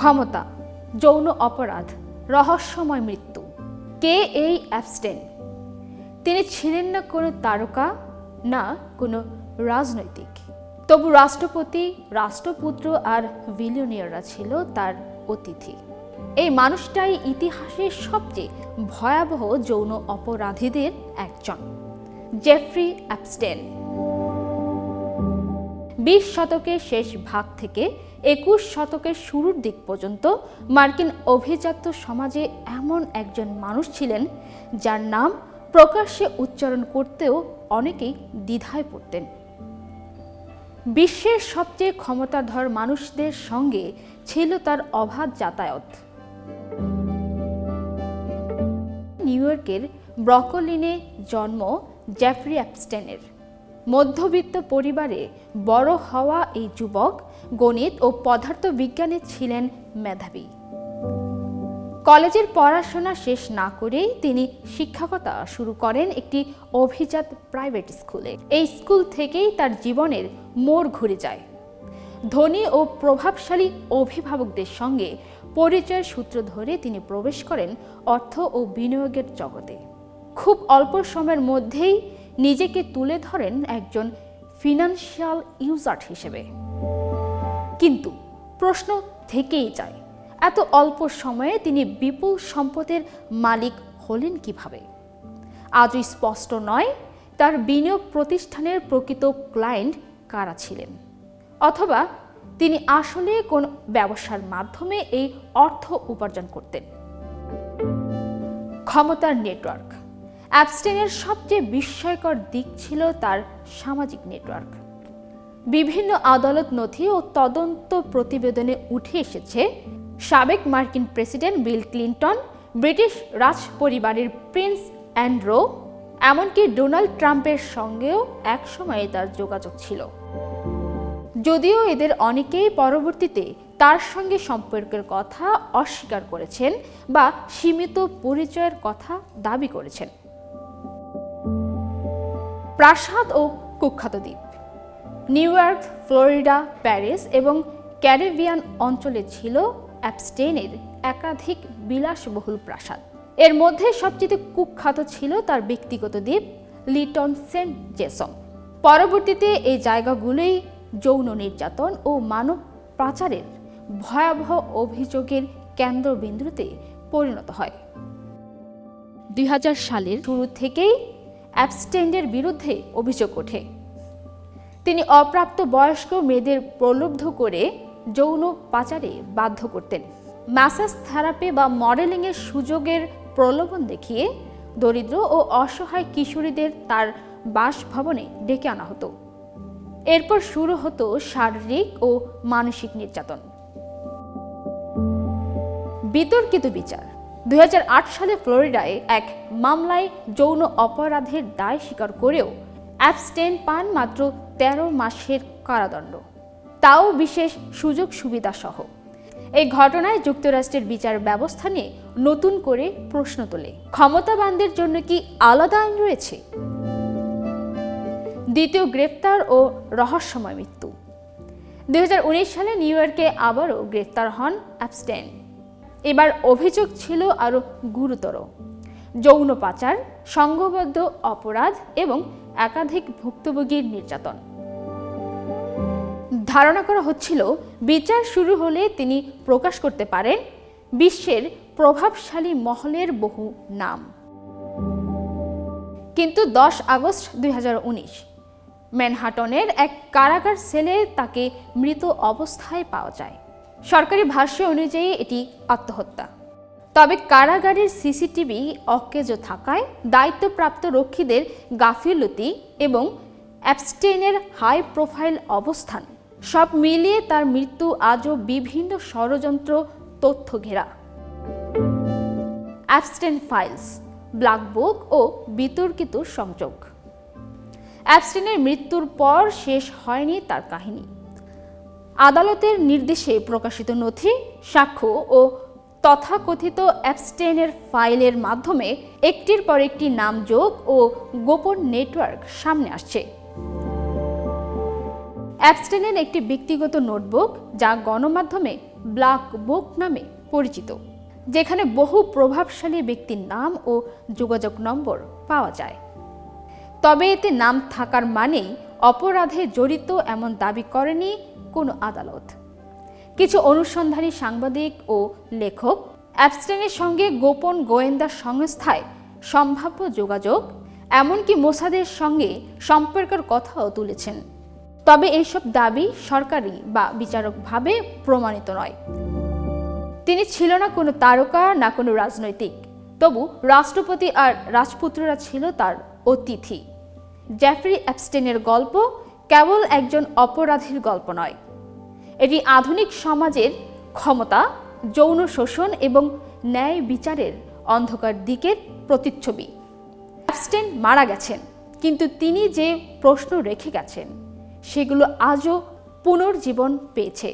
ক্ষমতা, যৌন অপরাধ, রহস্যময় মৃত্যু। কে এই অ্যাপস্টেইন? তিনি ছিলেন না কোনো তারকা, না কোনো রাজনৈতিক। তবু রাষ্ট্রপতি, রাষ্ট্রপুত্র আর বিলিয়নিয়াররা ছিল তার অতিথি। এই মানুষটাই ইতিহাসের সবচেয়ে ভয়াবহ যৌন অপরাধীদের একজন, জেফ্রি অ্যাপস্টেইন। 20 শতকের শেষ ভাগ থেকে 21 শতকের শুরুর দিক পর্যন্ত মার্কিন অভিজাত সমাজে এমন একজন মানুষ ছিলেন যার নাম প্রকাশ্যে উচ্চারণ করতেও অনেকেই দ্বিধায় পড়তেন। বিশ্বের সবচেয়ে ক্ষমতাধর মানুষদের সঙ্গে ছিল তার অবাধ যাতায়াত। নিউ ইয়র্কের ব্রুকলিনে জন্ম জেফ্রি অ্যাপস্টেইনের। মধ্যবিত্ত পরিবারে বড় হওয়া এই যুবক গণিত ও পদার্থবিজ্ঞানে ছিলেন মেধাবী। কলেজের পড়াশোনা শেষ না করেই তিনি শিক্ষকতা শুরু করেন একটি অভিজাত প্রাইভেট স্কুলে। এই স্কুল থেকেই তার জীবনের মোড় ঘুরে যায়। ধনী ও প্রভাবশালী অভিভাবকদের সঙ্গে পরিচয়ের সূত্র ধরে তিনি প্রবেশ করেন অর্থ ও বিনিয়োগের জগতে। খুব অল্প সময়ের মধ্যেই নিজেকে তুলে ধরেন একজন ফিনান্সিয়াল ইউজার্ট হিসেবে। কিন্তু প্রশ্ন থেকেই যায়, এত অল্প সময়ে তিনি বিপুল সম্পদের মালিক হলেন কিভাবে? আজও স্পষ্ট নয় তার বিনিয়োগ প্রতিষ্ঠানের প্রকৃত ক্লায়েন্ট কারা ছিলেন, অথবা তিনি আসলে কোন ব্যবসার মাধ্যমে এই অর্থ উপার্জন করতেন। ক্ষমতার নেটওয়ার্ক। অ্যাপস্টেইনের সবচেয়ে বিস্ময়কর দিক ছিল তার সামাজিক নেটওয়ার্ক। বিভিন্ন আদালত নথি ও তদন্ত প্রতিবেদনে উঠে এসেছে সাবেক মার্কিন প্রেসিডেন্ট বিল ক্লিন্টন, ব্রিটিশ রাজ পরিবারের প্রিন্স অ্যান্ড্রু, এমনকি ডোনাল্ড ট্রাম্পের সঙ্গেও একসময়ে তার যোগাযোগ ছিল। যদিও এদের অনেকেই পরবর্তীতে তার সঙ্গে সম্পর্কের কথা অস্বীকার করেছেন বা সীমিত পরিচয়ের কথা দাবি করেছেন। প্রাসাদ ও কুখ্যাত দ্বীপ। নিউ ইয়র্ক, ফ্লোরিডা, প্যারিস এবং ক্যারিবিয়ান অঞ্চলে ছিল অ্যাপস্টেইনের একাধিক বিলাসবহুল প্রাসাদ। এর মধ্যে সবচেয়ে কুখ্যাত ছিল তার ব্যক্তিগত দ্বীপ লিটন সেন্ট জেসন। পরবর্তীতে এই জায়গাগুলোই যৌন নির্যাতন ও মানব পাচারের ভয়াবহ অভিযোগের কেন্দ্রবিন্দুতে পরিণত হয়। 2000 সালের শুরু থেকেই অ্যাপস্টেইনের বিরুদ্ধে অভিযোগ ওঠে। তিনি অপ্রাপ্ত বয়স্ক মেয়েদের প্রলুব্ধ করে যৌন পাচারে বাধ্য করতেন। ম্যাসাজ থেরাপি বা মডেলিংয়ের সুযোগের প্রলোভন দেখিয়ে দরিদ্র ও অসহায় কিশোরীদের তার বাসভবনে ডেকে আনা হতো। এরপর শুরু হতো শারীরিক ও মানসিক নির্যাতন। বিতর্কিত বিচার। 2008 সালে ফ্লোরিডায় এক মামলায় যৌন অপরাধের দায় স্বীকার করেও অ্যাপস্টেইন পান মাত্র 13 মাসের কারাদণ্ড, তাও বিশেষ সুযোগ সুবিধা সহ। এই ঘটনায় যুক্তরাষ্ট্রের বিচার ব্যবস্থা নিয়ে নতুন করে প্রশ্ন তোলে। ক্ষমতাবানদের জন্য কি আলাদা আইন রয়েছে? দ্বিতীয় গ্রেফতার ও রহস্যময় মৃত্যু। 2019 সালে নিউ ইয়র্কে আবারও গ্রেফতার হন অ্যাপস্টেইন। এবার অভিযোগ ছিল আরও গুরুতর: যৌন পাচার, সংঘবদ্ধ অপরাধ এবং একাধিক ভুক্তভোগীর নির্যাতন। ধারণা করা হচ্ছিল বিচার শুরু হলে তিনি প্রকাশ করতে পারেন বিশ্বের প্রভাবশালী মহলের বহু নাম। কিন্তু 10 আগস্ট 2019 ম্যানহাটনের এক কারাগার সেলে তাকে মৃত অবস্থায় পাওয়া যায়। সরকারি ভাষ্য অনুযায়ী এটি আত্মহত্যা। তবে কারাগারের সিসিটিভি অকেজো থাকায় দায়িত্বপ্রাপ্ত রক্ষীদের গাফিলতি এবং অ্যাপস্টেইনের হাই প্রোফাইল অবস্থান সব মিলিয়ে তার মৃত্যু আজও বিভিন্ন ষড়যন্ত্র তথ্য ঘেরা। অ্যাপস্টেইন ফাইলস, ব্ল্যাক বুক ও বিতর্কিত সংযোগ। অ্যাপস্টেইনের মৃত্যুর পর শেষ হয়নি তার কাহিনী। আদালতের নির্দেশে প্রকাশিত নথি, সাক্ষ্য ও তথাকথিত অ্যাপস্টেইনের ফাইলের মাধ্যমে একটির পর একটি নামযোগ ও গোপন নেটওয়ার্ক সামনে আসছে। অ্যাপস্টেইনের একটি ব্যক্তিগত নোটবুক, যা গণমাধ্যমে ব্ল্যাক বুক নামে পরিচিত, যেখানে বহু প্রভাবশালী ব্যক্তির নাম ও যোগাযোগ নম্বর পাওয়া যায়। তবে এতে নাম থাকার মানেই অপরাধে জড়িত এমন দাবি করেনি কোনো আদালত। কিছু অনুসন্ধানী সাংবাদিক ও লেখক অ্যাপস্টেইনের সঙ্গে গোপন গোয়েন্দা সংস্থায় সম্ভাব্য যোগাযোগ, এমনকি মোসাদের সঙ্গে সম্পর্কের কথাও তুলেছেন। তবে এইসব দাবি সরকারি বা বিচারকভাবে প্রমাণিত নয়। তিনি ছিল না কোনো তারকা, না কোনো রাজনৈতিক, তবু রাষ্ট্রপতি আর রাজপুত্ররা ছিল তার অতিথি। জেফ্রি অ্যাপস্টেইনের গল্প কেবল একজন অপরাধীর গল্প নয়, এটি আধুনিক সমাজের ক্ষমতা, যৌন শোষণ এবং ন্যায় বিচারের অন্ধকার দিকের প্রতিচ্ছবি। অ্যাপস্টেইন মারা গেছেন, কিন্তু তিনি যে প্রশ্ন রেখে গেছেন সেগুলো আজও পুনর্জীবন পেয়েছে।